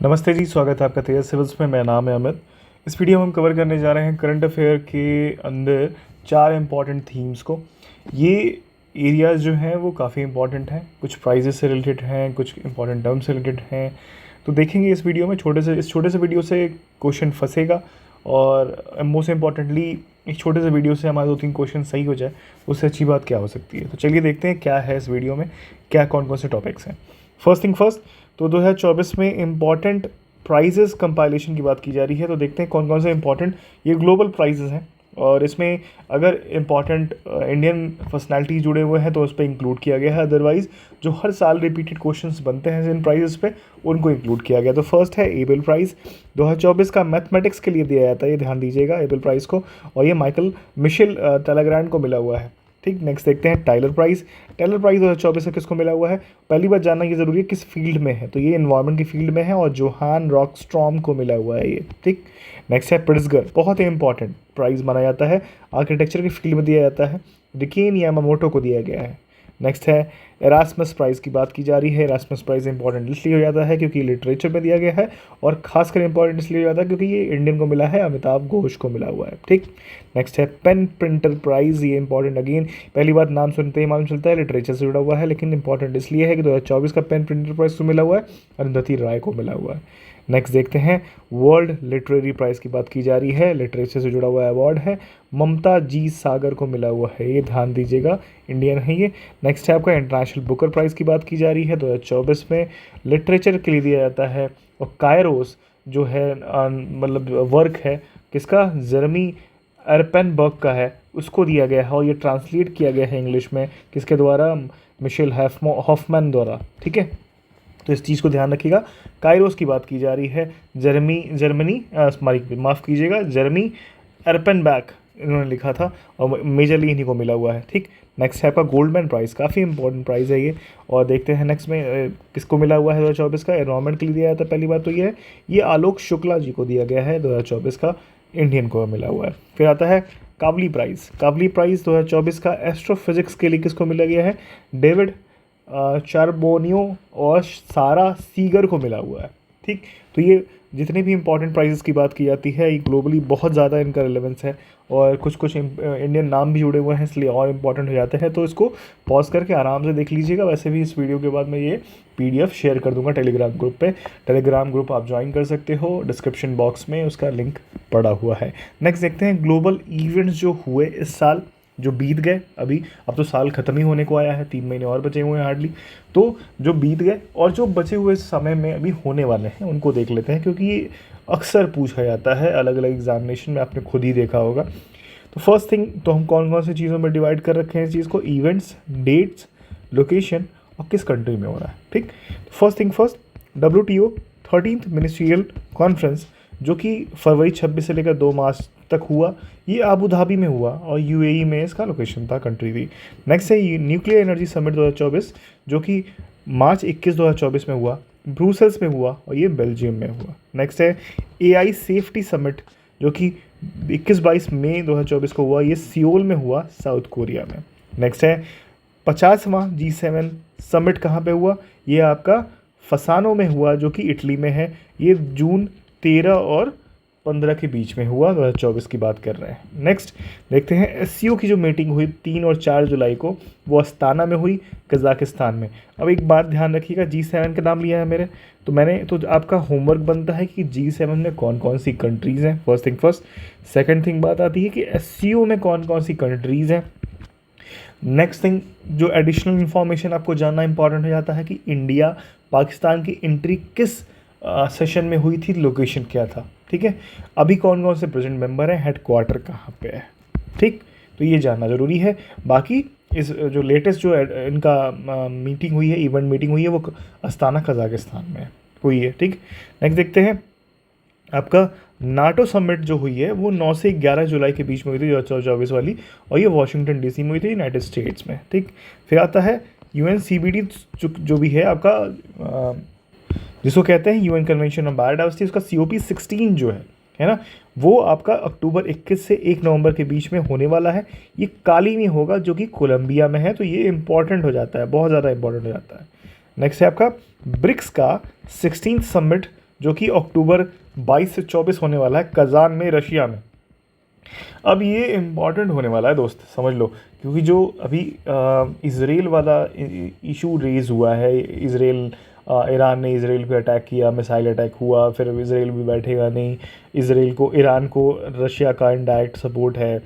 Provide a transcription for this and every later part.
नमस्ते जी, स्वागत है आपका तेज सिविल्स में। मेरा नाम है अमित। इस वीडियो में हम कवर करने जा रहे हैं करंट अफेयर के अंदर 4 इम्पॉर्टेंट थीम्स को। ये एरियाज़ जो हैं वो काफ़ी इंपॉर्टेंट हैं, कुछ प्राइजेस से रिलेटेड हैं, कुछ इंपॉर्टेंट टर्म्स से रिलेटेड हैं। तो देखेंगे इस वीडियो में, इस छोटे से वीडियो से क्वेश्चन फंसेगा और मोस्ट इम्पॉर्टेंटली एक छोटे से वीडियो से हमारे 2-3 क्वेश्चन सही हो जाए, उससे अच्छी बात क्या हो सकती है। तो चलिए देखते हैं क्या है इस वीडियो में, क्या कौन कौन से टॉपिक्स हैं। फर्स्ट थिंग फर्स्ट, तो 2024 में इम्पॉर्टेंट प्राइजेस कंपाइलेशन की बात की जा रही है। तो देखते हैं कौन कौन से इम्पॉर्टेंट, ये ग्लोबल प्राइजेस हैं और इसमें अगर इम्पॉर्टेंट इंडियन पर्सनालिटी जुड़े हुए हैं तो उस पर इंक्लूड किया गया है। अदरवाइज जो हर साल रिपीटेड क्वेश्चंस बनते हैं इन प्राइजेस पे, उनको इंक्लूड किया गया। तो फर्स्ट है एबेल प्राइज़ 2024 का, मैथमेटिक्स के लिए दिया जाता है, ये ध्यान दीजिएगा एबेल प्राइज़ को, और ये माइकल मिशेल टेलीग्रांड को मिला हुआ है। ठीक, नेक्स्ट देखते हैं टाइलर प्राइज़। टाइलर प्राइज़ 2024 में किसको मिला हुआ है? पहली बात जानना ये ज़रूरी है किस फील्ड में है, तो ये इन्वायरमेंट की फील्ड में है और जोहान रॉकस्ट्रॉम को मिला हुआ है ये। ठीक, नेक्स्ट है प्रिट्ज़गर, बहुत ही इंपॉर्टेंट प्राइज़ माना जाता है, आर्किटेक्चर की फील्ड में दिया जाता है, रिकेन यामामोटो को दिया गया है। नेक्स्ट है एरास्मस प्राइज़ की बात की जा रही है। एरास्मस प्राइज़ इंपॉर्टेंट इसलिए हो जाता है क्योंकि लिटरेचर में दिया गया है, और खासकर इंपॉर्टेंट इसलिए हो जाता है क्योंकि ये इंडियन को मिला है, अमिताभ घोष को मिला हुआ है। ठीक, नेक्स्ट है पेन प्रिंटर प्राइज़, ये इंपॉर्टेंट अगेन, पहली बात नाम सुनते ही मालूम चलता है लिटरेचर से जुड़ा हुआ है, लेकिन इंपॉर्टेंट इसलिए है कि 2024 का पेन प्रिंटर प्राइज़ को मिला हुआ है, अरुंधति राय को मिला हुआ है। नेक्स्ट देखते हैं वर्ल्ड लिटरेरी प्राइज़ की बात की जा रही है, लिटरेचर से जुड़ा हुआ अवार्ड है, ममता जी सागर को मिला हुआ है, ये ध्यान दीजिएगा, इंडियन है ये। नेक्स्ट है आपका इंटरनेशनल बुकर प्राइज़ की बात की जा रही है, 2024 में लिटरेचर के लिए दिया जाता है, और कायरोस जो है मतलब वर्क है किसका, जेरेमी एरपेनबर्ग का है, उसको दिया गया है, और ये ट्रांसलेट किया गया है इंग्लिश में किसके द्वारा, मिशेल हॉफमैन द्वारा। ठीक है, तो इस चीज़ को ध्यान रखिएगा। कायरोस की बात की जा रही है, माफ़ कीजिएगा, जेरेमी एरपेनबैक इन्होंने लिखा था, और मेजरली इन्हीं को मिला हुआ है। ठीक, नेक्स्ट है आपका गोल्डमैन प्राइज़, काफ़ी इंपॉर्टेंट प्राइज़ है ये, और देखते हैं नेक्स्ट में किसको मिला हुआ है 2024 का। एनवायरमेंट के लिए दिया जाता है, पहली बात तो ये है, ये आलोक शुक्ला जी को दिया गया है 2024 का, इंडियन को मिला हुआ है। फिर आता है काबली प्राइज़। काबली प्राइज़ 2024 का एस्ट्रोफिजिक्स के लिए किसको मिला गया है, डेविड चारबोनियो और सारा सीगर को मिला हुआ है। ठीक, तो ये जितने भी इंपॉर्टेंट प्राइजेस की बात की जाती है, ये ग्लोबली बहुत ज़्यादा इनका रिलेवेंस है, और कुछ कुछ इंडियन नाम भी जुड़े हुए हैं, इसलिए और इम्पॉर्टेंट हो जाते हैं। तो इसको पॉज करके आराम से देख लीजिएगा। वैसे भी इस वीडियो के बाद मैं ये PDF शेयर कर दूंगा टेलीग्राम ग्रुप पे। टेलीग्राम ग्रुप आप ज्वाइन कर सकते हो, डिस्क्रिप्शन बॉक्स में उसका लिंक पड़ा हुआ है। नेक्स्ट देखते हैं ग्लोबल इवेंट्स जो हुए इस साल, जो बीत गए। अभी अब तो साल ख़त्म ही होने को आया है, 3 महीने और बचे हुए हैं हार्डली। तो जो बीत गए और जो बचे हुए समय में अभी होने वाले हैं उनको देख लेते हैं, क्योंकि ये अक्सर पूछा जाता है अलग अलग एग्जामिनेशन में, आपने खुद ही देखा होगा। तो फर्स्ट थिंग, तो हम कौन कौन सी चीज़ों में डिवाइड कर रखे हैं इस चीज़ को, इवेंट्स, डेट्स, लोकेशन और किस कंट्री में हो रहा है। ठीक, first thing first, WTO 13th ministerial conference जो कि फरवरी 26 से लेकर 2 मार्च तक हुआ, ये आबू धाबी में हुआ, और UAE में इसका लोकेशन था, कंट्री थी। नेक्स्ट है न्यूक्लियर एनर्जी समिट 2024 जो कि मार्च 21 2024 में हुआ, ब्रुसेल्स में हुआ, और ये बेल्जियम में हुआ। नेक्स्ट है AI सेफ्टी समिट जो कि 21-22 मई 2024 को हुआ, ये सियोल में हुआ, साउथ कोरिया में। नेक्स्ट है 50वां G7 समिट कहाँ पे हुआ, ये आपका फसानो में हुआ जो कि इटली में है, ये जून 13 और 15 के बीच में हुआ, 2024 की बात कर रहे हैं। नेक्स्ट देखते हैं SCO की जो मीटिंग हुई 3 और 4 जुलाई को, वो अस्ताना में हुई, कजाकिस्तान में। अब एक बात ध्यान रखिएगा, G7 का नाम लिया है मेरे, तो आपका होमवर्क बनता है कि G7 में कौन कौन सी कंट्रीज़ हैं, first thing first. Second thing बात आती है कि SCO में कौन कौन सी कंट्रीज़ हैं। नेक्स्ट थिंग, जो एडिशनल इन्फॉर्मेशन आपको जानना इंपॉर्टेंट हो जाता है कि इंडिया पाकिस्तान की एंट्री किस सेशन में हुई थी, लोकेशन क्या था। ठीक है, अभी कौन कौन से प्रेजेंट मेंबर हैं, हेडक्वार्टर कहाँ पे है। ठीक, तो ये जानना ज़रूरी है। बाकी इस जो लेटेस्ट जो इनका मीटिंग हुई है, इवेंट मीटिंग हुई है, वो अस्ताना कजाकिस्तान में हुई है। ठीक, नेक्स्ट देखते हैं आपका नाटो समिट जो हुई है वो 9 से 11 जुलाई के बीच में हुई थी 2024 वाली, और ये वाशिंगटन DC में हुई थी, यूनाइटेड स्टेट्स में। ठीक, फिर आता है UNCBD जो भी है आपका, जिसको कहते हैं UN कन्वेंशन ऑन बायोडाइवर्सिटी, उसका COP 16 जो है ना, वो आपका अक्टूबर 21 से 1 नवंबर के बीच में होने वाला है। ये काली में होगा जो कि कोलंबिया में है, तो ये इंपॉर्टेंट हो जाता है, बहुत ज़्यादा इंपॉर्टेंट हो जाता है। नेक्स्ट है आपका ब्रिक्स का 16th समिट जो कि अक्टूबर 22 से 24 होने वाला है कजान में, रशिया में। अब ये इम्पॉर्टेंट होने वाला है दोस्त, समझ लो, क्योंकि जो अभी इसराइल वाला इशू रेज हुआ है, इसराइल ईरान ने इसराइल पे अटैक किया, मिसाइल अटैक हुआ, फिर इसराइल भी बैठेगा नहीं, इसराइल को, ईरान को रशिया का इनडायरेक्ट सपोर्ट है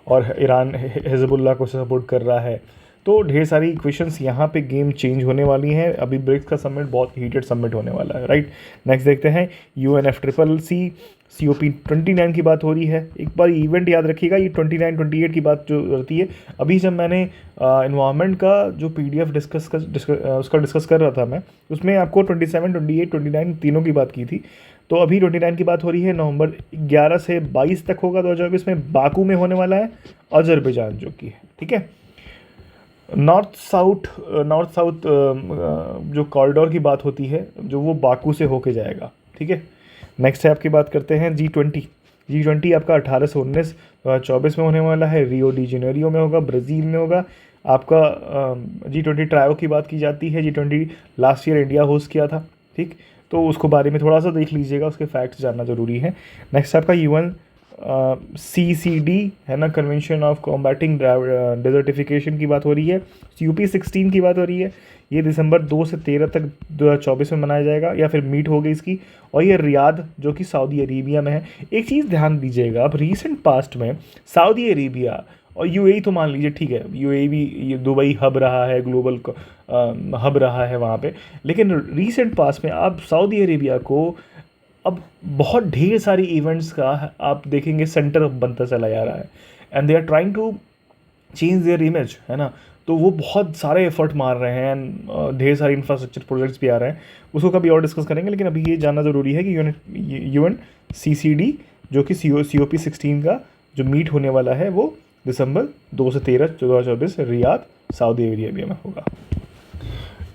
और ईरान हिजबुल्लाह को सपोर्ट कर रहा है। तो ढेर सारी इक्वेशंस यहाँ पे गेम चेंज होने वाली हैं। अभी ब्रिक्स का समिट बहुत हीटेड समिट होने वाला है, राइट। नेक्स्ट देखते हैं UNFCCC COP29 की बात हो रही है। एक बार इवेंट याद रखिएगा, ये 29-28 की बात जो रहती है। अभी जब मैंने इन्वायरमेंट का जो PDF उसका डिस्कस कर रहा था मैं, उसमें आपको 27, 28, 29 तीनों की बात की थी। तो अभी 29 की बात हो रही है, नवंबर 11 से 22 तक होगा 2024 में, बाकू में होने वाला है, अजरबैजान जो कि है, ठीक है। नॉर्थ साउथ जो कॉरिडोर की बात होती है, जो वो बाकू से होके जाएगा, ठीक है। नेक्स्ट है आपकी बात करते हैं G20 आपका 18 से 19 2024 में होने वाला है, रियो डी जेनेरियो में होगा, ब्राज़ील में होगा। आपका G20 ट्रायो की बात की जाती है। G20 last year India host किया था, ठीक। तो उसको बारे में थोड़ा सा देख लीजिएगा, उसके फैक्ट्स जानना ज़रूरी है। नेक्स्ट आपका UN CCD है ना, कन्वेंशन ऑफ कॉम्बैटिंग डेजर्टिफिकेशन की बात हो रही है। COP16 की बात हो रही है। ये दिसंबर 2 से 13 तक 2024 में मनाया जाएगा, या फिर मीट होगी इसकी, और ये रियाद जो कि सऊदी अरेबिया में है। एक चीज़ ध्यान दीजिएगा, अब रीसेंट पास्ट में सऊदी अरेबिया और UAE तो मान लीजिए, ठीक है, UAE भी, ये दुबई हब रहा है, ग्लोबल हब रहा है वहाँ पे, लेकिन रीसेंट पास्ट में आप सऊदी अरेबिया को अब बहुत ढेर सारी इवेंट्स का आप देखेंगे सेंटर बनता चला जा रहा है, and they are trying to change their image, है ना। तो वो बहुत सारे एफर्ट मार रहे हैं, एंड ढेर सारे इंफ्रास्ट्रक्चर प्रोजेक्ट्स भी आ रहे हैं, उसको कभी और डिस्कस करेंगे। लेकिन अभी ये जानना ज़रूरी है कि UNCCD जो कि COP16 का जो मीट होने वाला है, वो दिसंबर 2 से 13 2024 रियाद सऊदी अरेबिया में होगा।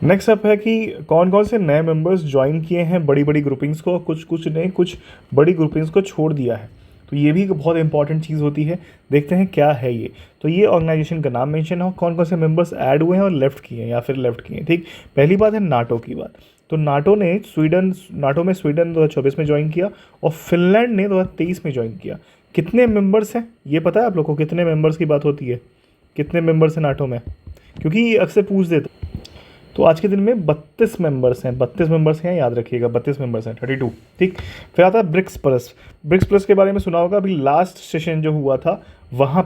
नेक्स्ट अप है कि कौन कौन से नए मेंबर्स ज्वाइन किए हैं बड़ी बड़ी ग्रुपिंग्स को, कुछ ने कुछ बड़ी ग्रुपिंग्स को छोड़ दिया है। तो ये भी एक बहुत इंपॉर्टेंट चीज़ होती है। देखते हैं क्या है ये। तो ये ऑर्गेनाइजेशन का नाम मेंशन हो, कौन कौन से मेंबर्स ऐड हुए हैं और लेफ्ट किए हैं या फिर लेफ्ट किए हैं, ठीक। पहली बात है नाटो की बात। तो नाटो में स्वीडन 2024 में ज्वाइन किया, और फिनलैंड ने 2023 में ज्वाइन किया। कितने मेंबर्स हैं ये पता है आप लोग को? कितने मेंबर्स की बात होती है, कितने मेंबर्स हैं नाटो में? क्योंकि ये अक्सर पूछ देते। तो आज के दिन में 32 मेंबर्स हैं, याद रखिएगा, 32 मेंबर्स हैं, 32, ठीक। फिर आता है ब्रिक्स प्लस के बारे में सुना होगा। अभी लास्ट सेशन जो हुआ था वहाँ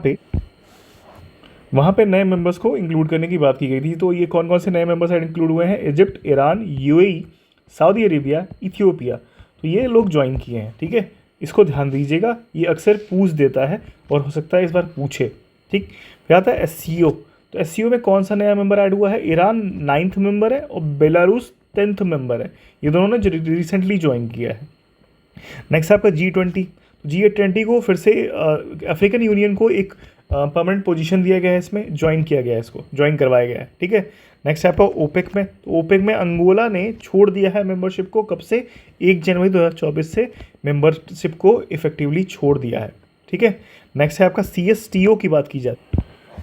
पे नए मेंबर्स को इंक्लूड करने की बात की गई थी। तो ये कौन कौन से नए मेंबर्स इंक्लूड हुए हैं? Egypt, Iran, UAE, Saudi Arabia, Ethiopia. तो ये लोग ज्वाइन किए हैं, ठीक है। इसको ध्यान दीजिएगा, ये अक्सर पूछ देता है और हो सकता है इस बार पूछे, ठीक। फिर आता है SCO। तो SCO में कौन सा नया मेंबर ऐड हुआ है? ईरान 9th मेंबर है और बेलारूस 10th मेंबर है। ये दोनों ने रिसेंटली ज्वाइन किया है। नेक्स्ट आपका G20। G20 को फिर से अफ्रीकन यूनियन को एक परमानेंट पोजीशन दिया गया है, इसमें ज्वाइन किया गया है, इसको ज्वाइन करवाया गया है, ठीक है। नेक्स्ट आपका ओपेक में। तो ओपेक में अंगोला ने छोड़ दिया है मेंबरशिप को, कब से? 1 जनवरी 2024 से मेंबरशिप को इफेक्टिवली छोड़ दिया है, ठीक है। नेक्स्ट है आपका CSTO की बात की जाए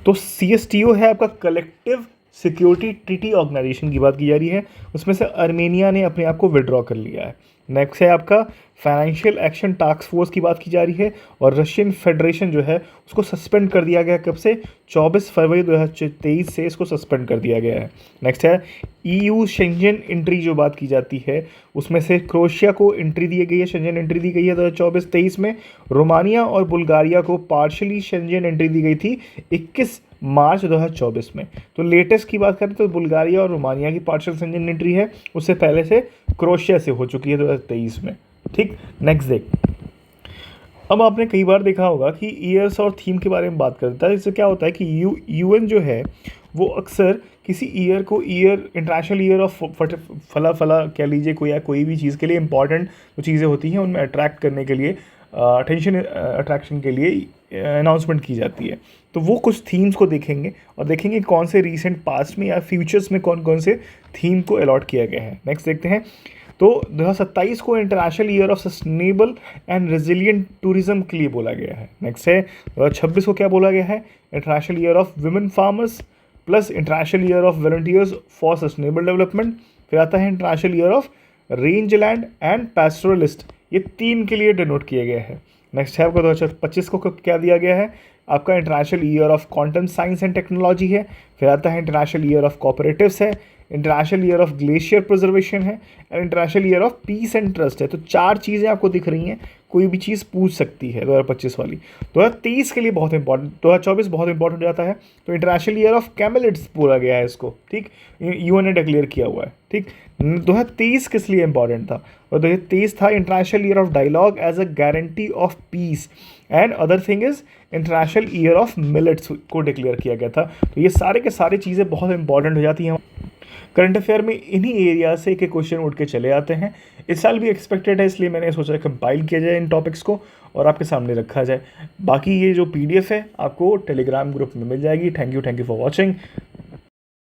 तो CSTO है आपका कलेक्टिव सिक्योरिटी ट्रीटी ऑर्गेनाइजेशन की बात की जा रही है। उसमें से आर्मेनिया ने अपने आप को विड्रॉ कर लिया है। नेक्स्ट है आपका फाइनेंशियल एक्शन टास्क फोर्स की बात की जा रही है, और रशियन फेडरेशन जो है उसको सस्पेंड कर दिया गया, कब से? 24 फरवरी 2023 से इसको सस्पेंड कर दिया गया है। नेक्स्ट है EU शेंजन एंट्री जो बात की जाती है, उसमें से क्रोएशिया को एंट्री दी गई है, शेंजन एंट्री दी गई है 2024-23 में। रोमानिया और बुल्गारिया को पार्शली शेंजन एंट्री दी गई थी 21 मार्च 2024 में। तो लेटेस्ट की बात करें तो बुल्गारिया और रोमानिया की पार्शियल शेंजन एंट्री है, उससे पहले से क्रोएशिया से हो चुकी है 2023 में, ठीक। नेक्स्ट देख, अब आपने कई बार देखा होगा कि ईयर्स और थीम के बारे में बात करता है। इससे क्या होता है कि UN जो है वो अक्सर किसी ईयर को इंटरनेशनल ईयर ऑफ फला कह लीजिए, कोई भी चीज़ के लिए इंपॉर्टेंट जो चीज़ें होती हैं उनमें अट्रैक्ट करने के लिए, अट्रैक्शन के लिए अनाउंसमेंट की जाती है। तो वो कुछ थीम्स को देखेंगे और देखेंगे कौन से रीसेंट पास्ट में या फ्यूचर्स में कौन कौन से थीम को अलॉट किया गया है। नेक्स्ट देखते हैं। तो 2027 को international year of sustainable and resilient tourism के लिए बोला गया है। नेक्स्ट है 2026 को क्या बोला गया है? International year of women farmers plus international year of volunteers for sustainable development. फिर आता है इंटरनेशनल ईयर ऑफ रेंजलैंड एंड पैस्टोरलिस्ट, ये 3 के लिए डिनोट किया गया है। नेक्स्ट है आपका 2025 को क्या दिया गया है, आपका international year of quantum science and technology है, फिर आता है इंटरनेशनल ईयर ऑफ कोऑपरेटिव्स है, international year of glacier preservation है, and international year of peace and trust है। तो 4 चीज़ें आपको दिख रही हैं, कोई भी चीज़ पूछ सकती है 2025 वाली। 2023 के लिए बहुत इंपॉर्टेंट, 2024 बहुत इंपॉर्टेंट हो जाता है। तो इंटरनेशनल ईयर ऑफ कैमेलिड्स बोला गया है इसको, ठीक, यूएन ने डिक्लेयर किया हुआ है, ठीक। 2023 किस लिए इंपॉर्टेंट था, और 2023 था international year of dialogue as a guarantee of peace, and other thing is international year of millets को डिक्लेयर किया गया था। तो ये सारे के सारी चीज़ें बहुत इंपॉर्टेंट हो जाती हैं करंट अफेयर में। इन्हीं एरिया से एक क्वेश्चन उठ के चले आते हैं। इस साल भी एक्सपेक्टेड है, इसलिए मैंने सोचा कंपाइल किया जाए इन टॉपिक्स को और आपके सामने रखा जाए। बाकी ये जो PDF है आपको टेलीग्राम ग्रुप में मिल जाएगी। Thank you for watching.